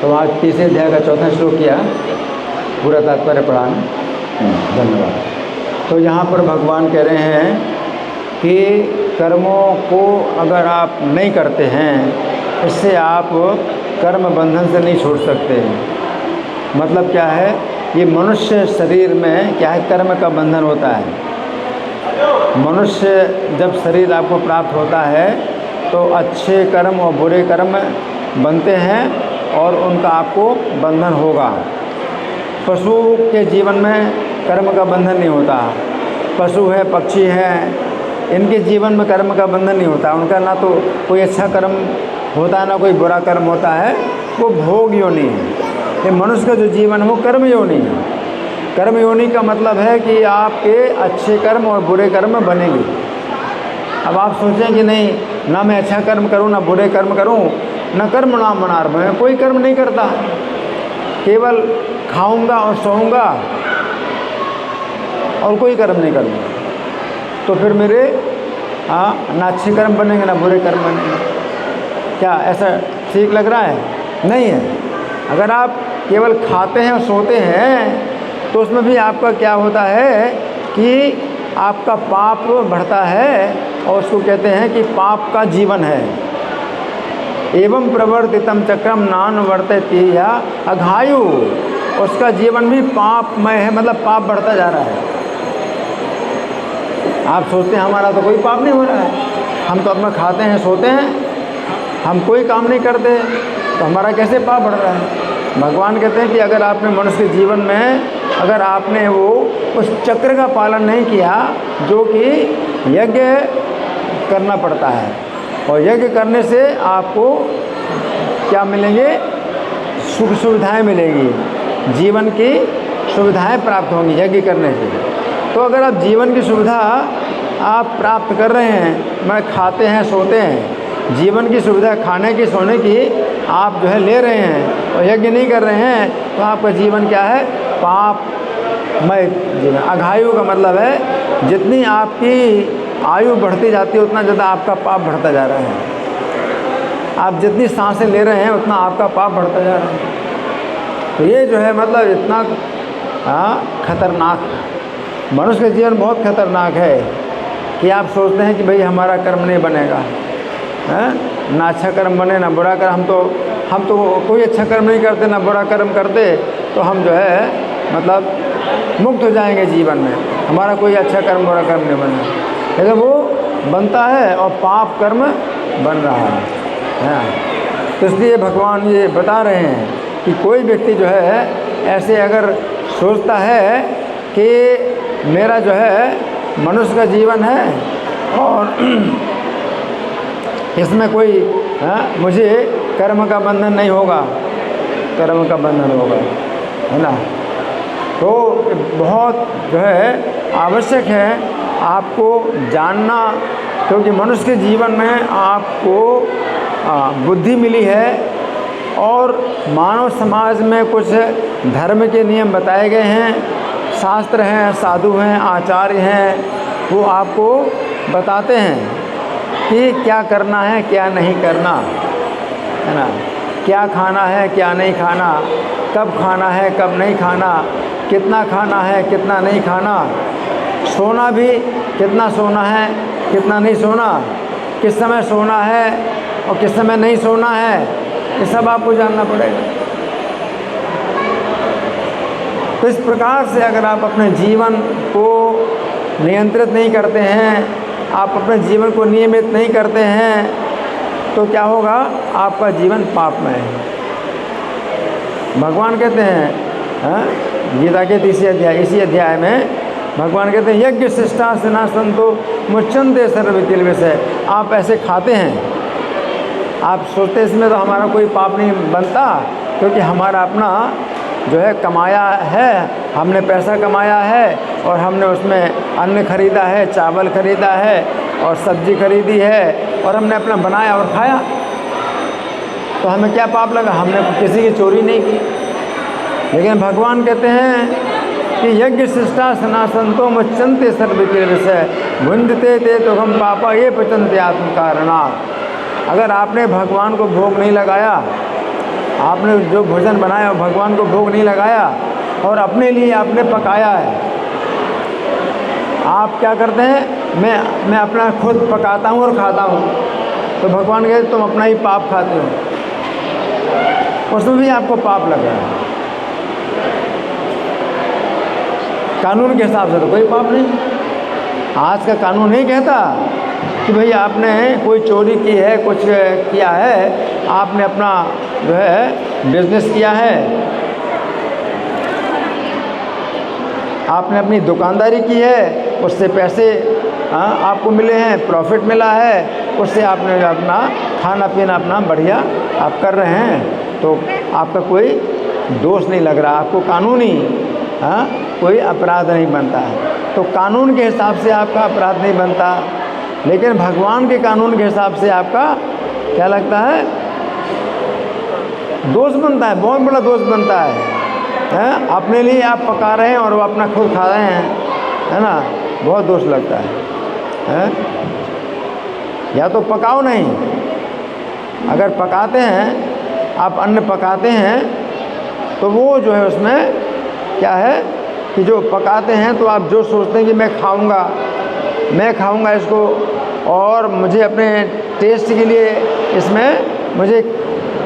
तो आज तीसरे अध्याय का चौथा श्लोक किया, पूरा तात्पर्य पढ़ा। धन्यवाद। तो यहाँ पर भगवान कह रहे हैं कि कर्मों को अगर आप नहीं करते हैं, इससे आप कर्म बंधन से नहीं छूट सकते। मतलब क्या है, ये मनुष्य शरीर में क्या है, कर्म का बंधन होता है। मनुष्य जब शरीर आपको प्राप्त होता है तो अच्छे कर्म और बुरे कर्म बनते हैं और उनका आपको बंधन होगा। पशु के जीवन में कर्म का बंधन नहीं होता। पशु है, पक्षी है, इनके जीवन में कर्म का बंधन नहीं होता। उनका ना तो कोई अच्छा कर्म होता है, ना कोई बुरा कर्म होता है। वो भोग योनि है। ये मनुष्य का जो जीवन है वो कर्म योनि है। कर्म योनि का मतलब है कि आपके अच्छे कर्म और बुरे कर्म बनेंगे। अब आप सोचें कि नहीं, ना मैं अच्छा कर्म करूं ना बुरे कर्म करूं, न कर्म नाम मनार्भ, मैं कोई कर्म नहीं करता, केवल खाऊंगा और सोऊंगा और कोई कर्म नहीं करूँगा, तो फिर मेरे ना अच्छे कर्म बनेंगे ना बुरे कर्म बनेंगे। क्या ऐसा ठीक लग रहा है? नहीं है। अगर आप केवल खाते हैं और सोते हैं तो उसमें भी आपका क्या होता है कि आपका पाप बढ़ता है, और उसको कहते हैं कि पाप का जीवन है। एवं प्रवर्तितम चक्रम नानुवर्तते या अघायु, उसका जीवन भी पापमय है, मतलब पाप बढ़ता जा रहा है। आप सोचते हैं हमारा तो कोई पाप नहीं हो रहा है, हम तो अपना खाते हैं सोते हैं, हम कोई काम नहीं करते, तो हमारा कैसे पाप बढ़ रहा है? भगवान कहते हैं कि अगर आपने मनुष्य के जीवन में अगर आपने वो उस चक्र का पालन नहीं किया जो कि यज्ञ करना पड़ता है, और यज्ञ करने से आपको क्या मिलेंगे? सुख सुविधाएं मिलेंगी, जीवन की सुविधाएं प्राप्त होंगी यज्ञ करने से। तो अगर आप जीवन की सुविधा आप प्राप्त कर रहे हैं, मैं खाते हैं सोते हैं, जीवन की सुविधा खाने की सोने की आप जो है ले रहे हैं और यज्ञ नहीं कर रहे हैं, तो आपका जीवन क्या है? पापमय जीवन। अघायु का मतलब है जितनी आपकी आयु बढ़ती जाती है उतना ज़्यादा आपका पाप बढ़ता जा रहा है। आप जितनी सांसें ले रहे हैं उतना आपका पाप बढ़ता जा रहा है। तो ये जो है मतलब इतना खतरनाक, मनुष्य का जीवन बहुत खतरनाक है कि आप सोचते हैं कि भाई हमारा कर्म नहीं बनेगा, ना अच्छा कर्म बने ना बुरा कर्म। हम तो कोई अच्छा कर्म नहीं करते ना बुरा कर्म करते, तो हम जो है मतलब मुक्त हो जाएंगे जीवन में, हमारा कोई अच्छा कर्म बुरा कर्म नहीं बना। लेकिन वो बनता है और पाप कर्म बन रहा है। तो इसलिए भगवान ये बता रहे हैं कि कोई व्यक्ति जो है ऐसे अगर सोचता है कि मेरा जो है मनुष्य का जीवन है और इसमें कोई मुझे कर्म का बंधन नहीं होगा, कर्म का बंधन होगा, है ना। तो बहुत जो है आवश्यक है आपको जानना, क्योंकि मनुष्य के जीवन में आपको बुद्धि मिली है और मानव समाज में कुछ धर्म के नियम बताए गए हैं, शास्त्र हैं, साधु हैं, आचार्य हैं, वो आपको बताते हैं कि क्या करना है क्या नहीं करना, है ना। क्या खाना है क्या नहीं खाना, कब खाना है कब नहीं खाना, कितना खाना है कितना नहीं खाना, सोना भी कितना सोना है कितना नहीं सोना, किस समय सोना है और किस समय नहीं सोना है, ये सब आपको जानना पड़ेगा। तो इस प्रकार से अगर आप अपने जीवन को नियंत्रित नहीं करते हैं, आप अपने जीवन को नियमित नहीं करते हैं, तो क्या होगा? आपका जीवन पापमय है। भगवान कहते हैं गीता के इसी अध्याय में भगवान कहते हैं यज्ञ शिष्टा स्ना संतो मुच्यन्ते सर्वकिल विषय। आप ऐसे खाते हैं, आप सोचते इसमें तो हमारा कोई पाप नहीं बनता, क्योंकि हमारा अपना जो है कमाया है, हमने पैसा कमाया है और हमने उसमें अन्न खरीदा है, चावल खरीदा है और सब्जी खरीदी है और हमने अपना बनाया और खाया, तो हमें क्या पाप लगा? हमने किसी की चोरी नहीं की। लेकिन भगवान कहते हैं कि यज्ञ शिष्टा सनासंतो मुच्यन्ते सर्वकिल विषय भुंजते ते तो हम पापा ये पचन्ते आत्म कारणात्। अगर आपने भगवान को भोग नहीं लगाया आपने जो भोजन बनाया वो भगवान को भोग नहीं लगाया और अपने लिए आपने पकाया है। आप क्या करते हैं, मैं अपना खुद पकाता हूँ और खाता हूँ, तो भगवान कहते तुम अपना ही पाप खाते हो, उसमें भी आपको पाप लग रहा है। कानून के हिसाब से तो कोई पाप नहीं। आज का कानून नहीं कहता कि भाई आपने कोई चोरी की है, कुछ किया है, आपने अपना जो है बिजनेस किया है, आपने अपनी दुकानदारी की है, उससे पैसे आपको मिले हैं, प्रॉफिट मिला है, उससे आपने अपना खाना पीना अपना बढ़िया आप कर रहे हैं, तो आपका कोई दोष नहीं लग रहा, आपको कानूनी कोई अपराध नहीं बनता है। तो कानून के हिसाब से आपका अपराध नहीं बनता, लेकिन भगवान के कानून के हिसाब से आपका क्या लगता है, दोष बनता है, बहुत बड़ा दोष बनता है। अपने लिए आप पका रहे हैं और वो अपना खुद खा रहे हैं, है ना, बहुत दोष लगता है। या तो पकाओ नहीं, अगर पकाते हैं आप अन्न पकाते हैं तो वो जो है उसमें क्या है कि जो पकाते हैं तो आप जो सोचते हैं कि मैं खाऊंगा इसको और मुझे अपने टेस्ट के लिए इसमें मुझे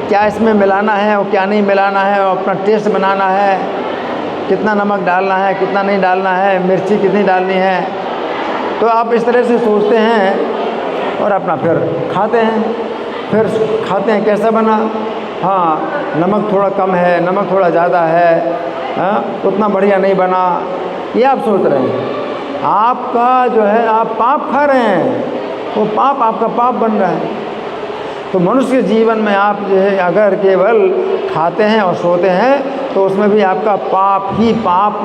क्या इसमें मिलाना है और क्या नहीं मिलाना है और अपना टेस्ट बनाना है, कितना नमक डालना है, कितना नहीं डालना है, मिर्ची कितनी डालनी है, तो आप इस तरह से सोचते हैं और अपना फिर खाते हैं कैसा बना, हाँ नमक थोड़ा कम है, नमक थोड़ा ज़्यादा है, उतना बढ़िया नहीं बना, ये आप सोच रहे हैं। आपका जो है आप पाप खा रहे हैं, वो पाप आपका पाप बन रहा है। तो मनुष्य के जीवन में आप जो है अगर केवल खाते हैं और सोते हैं तो उसमें भी आपका पाप ही पाप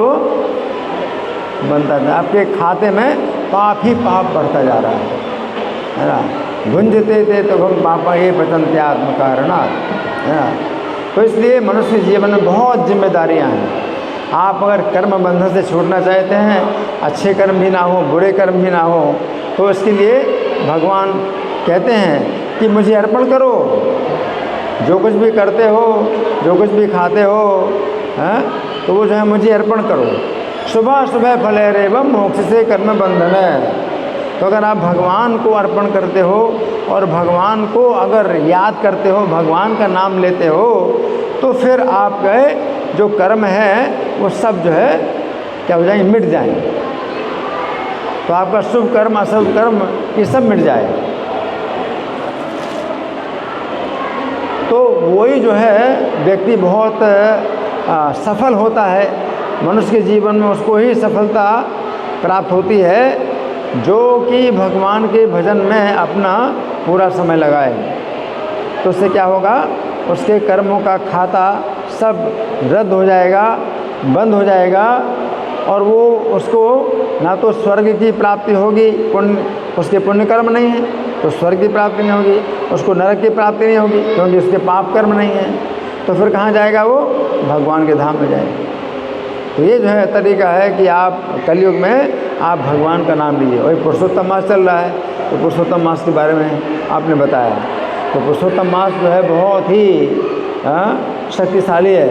बनता है, आपके खाते में पाप ही पाप बढ़ता जा रहा है ना। भुंजते थे तो हम पापा ये पचन्ते आत्मकारणात्, है ना। तो इसलिए मनुष्य के जीवन में बहुत जिम्मेदारियां हैं। आप अगर कर्म बंधन से छूटना चाहते हैं, अच्छे कर्म भी ना हो, बुरे कर्म भी ना हो, तो इसके लिए भगवान कहते हैं कि मुझे अर्पण करो, जो कुछ भी करते हो, जो कुछ भी खाते हो, तो वो जो है मुझे अर्पण करो। सुबह सुबह फलैरेवं मोक्ष से कर्म बंधन है। तो अगर आप भगवान को अर्पण करते हो और भगवान को अगर याद करते हो, भगवान का नाम लेते हो, तो फिर आप गए जो कर्म है वो सब जो है क्या हो जाएंगे, मिट जाएंगे। तो आपका शुभ कर्म अशुभ कर्म ये सब मिट जाए। तो वही जो है व्यक्ति बहुत सफल होता है मनुष्य के जीवन में, उसको ही सफलता प्राप्त होती है जो कि भगवान के भजन में अपना पूरा समय लगाए। तो उससे क्या होगा, उसके कर्मों का खाता सब रद्द हो जाएगा, बंद हो जाएगा, और वो उसको ना तो स्वर्ग की प्राप्ति होगी, पुण्य उसके पुण्य कर्म नहीं है तो स्वर्ग की प्राप्ति नहीं होगी, उसको नरक की प्राप्ति नहीं होगी क्योंकि उसके पाप कर्म नहीं है, तो फिर कहाँ जाएगा वो, भगवान के धाम में जाएगा। तो ये जो है तरीका है कि आप कलयुग में आप भगवान का नाम लीजिए। वही पुरुषोत्तम मास चल रहा है, तो पुरुषोत्तम मास के बारे में आपने बताया। तो पुरुषोत्तम मास जो है बहुत ही शक्तिशाली है।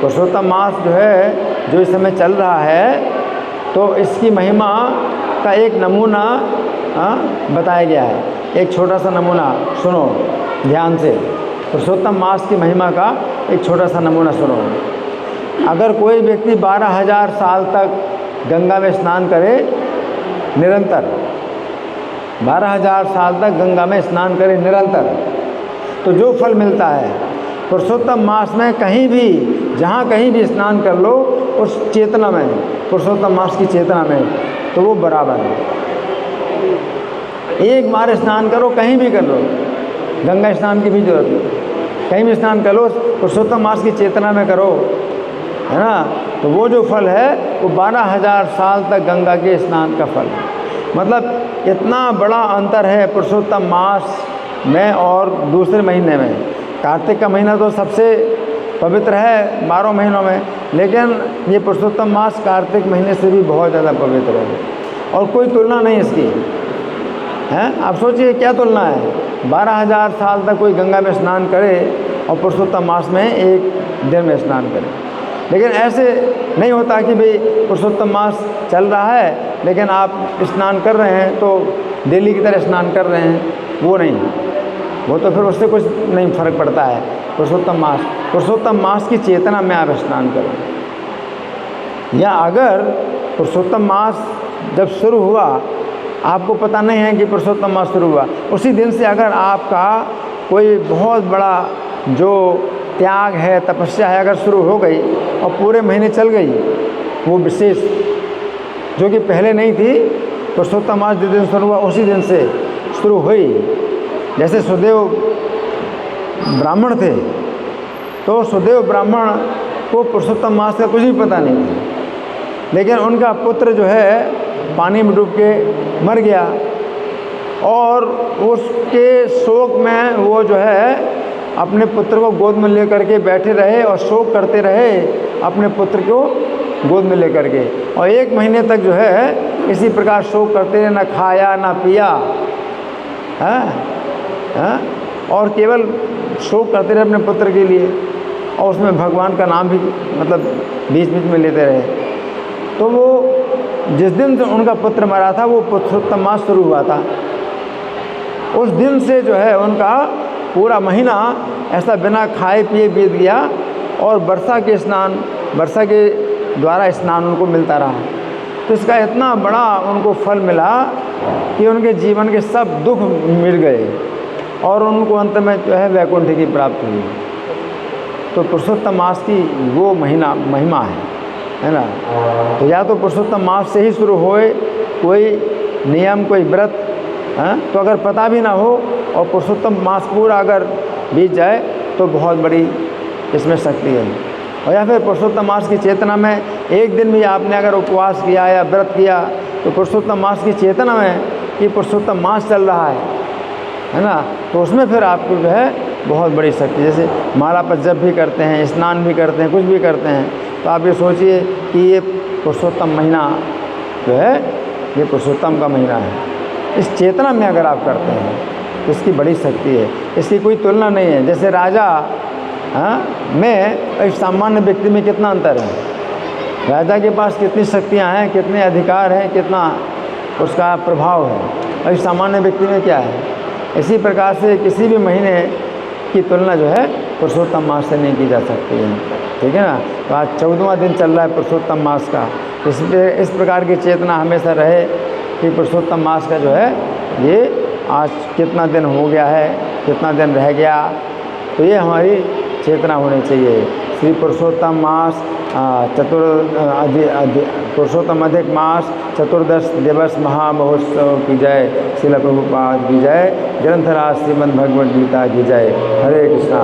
पुरुषोत्तम मास जो है जो इस समय चल रहा है, तो इसकी महिमा का एक नमूना बताया गया है। एक छोटा सा नमूना सुनो ध्यान से, पुरुषोत्तम मास की महिमा का एक छोटा सा नमूना सुनो। अगर कोई व्यक्ति 12,000 साल तक गंगा में स्नान करे निरंतर, 12,000 साल तक गंगा में स्नान करे निरंतर, तो जो फल मिलता है पुरुषोत्तम मास में कहीं भी जहाँ कहीं भी स्नान कर लो उस चेतना में, पुरुषोत्तम मास की चेतना में, तो वो बराबर है। एक बार स्नान करो, कहीं भी कर लो, गंगा स्नान की भी जरूरत नहीं, कहीं भी स्नान कर लो, पुरुषोत्तम मास की चेतना में करो, है ना। तो वो जो फल है वो 12,000 साल तक गंगा के स्नान का फल है। मतलब इतना बड़ा अंतर है पुरुषोत्तम मास में और दूसरे महीने में। कार्तिक का महीना तो सबसे पवित्र है 12 महीनों में, लेकिन ये पुरुषोत्तम मास कार्तिक महीने से भी बहुत ज़्यादा पवित्र है और कोई तुलना नहीं इसकी, है। आप सोचिए क्या तुलना है, 12,000 साल तक कोई गंगा में स्नान करे और पुरुषोत्तम मास में एक दिन में स्नान करें। लेकिन ऐसे नहीं होता कि भाई पुरुषोत्तम मास चल रहा है लेकिन आप स्नान कर रहे हैं तो डेली की तरह स्नान कर रहे हैं, वो नहीं, वो तो फिर उससे कुछ नहीं फ़र्क पड़ता है। पुरुषोत्तम मास की चेतना में आप स्नान करें। या अगर पुरुषोत्तम मास जब शुरू हुआ, आपको पता नहीं है कि पुरुषोत्तम मास शुरू हुआ, उसी दिन से अगर आपका कोई बहुत बड़ा जो त्याग है, तपस्या है, अगर शुरू हो गई और पूरे महीने चल गई, वो विशेष जो कि पहले नहीं थी, पुरुषोत्तम मास जिस दिन शुरू हुआ उसी दिन से शुरू हुई। जैसे सुदेव ब्राह्मण थे तो सुदेव ब्राह्मण को पुरुषोत्तम मास का कुछ भी पता नहीं था, लेकिन उनका पुत्र जो है पानी में डूब के मर गया और उसके शोक में वो जो है अपने पुत्र को गोद में लेकर के बैठे रहे और शोक करते रहे अपने पुत्र को गोद में लेकर के, और 1 महीने तक जो है इसी प्रकार शोक करते रहे, ना खाया ना पिया, और केवल शोक करते रहे अपने पुत्र के लिए, और उसमें भगवान का नाम भी मतलब बीच बीच में लेते रहे। तो वो जिस दिन से उनका पुत्र मरा था वो पुरुषोत्तम मास शुरू हुआ था, उस दिन से जो है उनका पूरा महीना ऐसा बिना खाए पिए बीत गया और वर्षा के द्वारा स्नान उनको मिलता रहा। तो इसका इतना बड़ा उनको फल मिला कि उनके जीवन के सब दुख मिट गए और उनको अंत में जो है वैकुंठ की प्राप्ति हुई। तो पुरुषोत्तम मास की वो महिमा है ना। तो या तो पुरुषोत्तम मास से ही शुरू होए कोई नियम, कोई व्रत, तो अगर पता भी ना हो और पुरुषोत्तम मास पूरा अगर बीत जाए तो बहुत बड़ी इसमें शक्ति है। और या फिर पुरुषोत्तम मास की चेतना में एक दिन भी आपने अगर उपवास किया या व्रत किया तो पुरुषोत्तम मास की चेतना में कि पुरुषोत्तम मास चल रहा है ना, तो उसमें फिर आपको जो है बहुत बड़ी शक्ति। जैसे माला पर जप भी करते हैं, स्नान भी करते हैं, कुछ भी करते हैं, तो आप ये सोचिए कि ये पुरुषोत्तम महीना जो है ये पुरुषोत्तम का महीना है। इस चेतना में अगर आप करते हैं तो इसकी बड़ी शक्ति है, इसकी कोई तुलना नहीं है। जैसे राजा में एक सामान्य व्यक्ति में कितना अंतर है, राजा के पास कितनी शक्तियाँ हैं, कितने अधिकार हैं, कितना उसका प्रभाव है, और इस सामान्य व्यक्ति में क्या है। इसी प्रकार से किसी भी महीने की तुलना जो है पुरुषोत्तम मास से नहीं की जा सकती है, ठीक है ना। तो आज 14वां दिन चल रहा है पुरुषोत्तम मास का, इस प्रकार की चेतना हमेशा रहे कि पुरुषोत्तम मास का जो है ये आज कितना दिन हो गया है, कितना दिन रह गया, तो ये हमारी चेतना होनी चाहिए। श्री पुरुषोत्तम मास पुरुषोत्तम अधिक मास चतुर्दश दिवस महामहोत्सव की जय। श्रील प्रभुपाद की जय। ग्रंथराज श्रीमद् भगवद गीता की जय। हरे कृष्णा।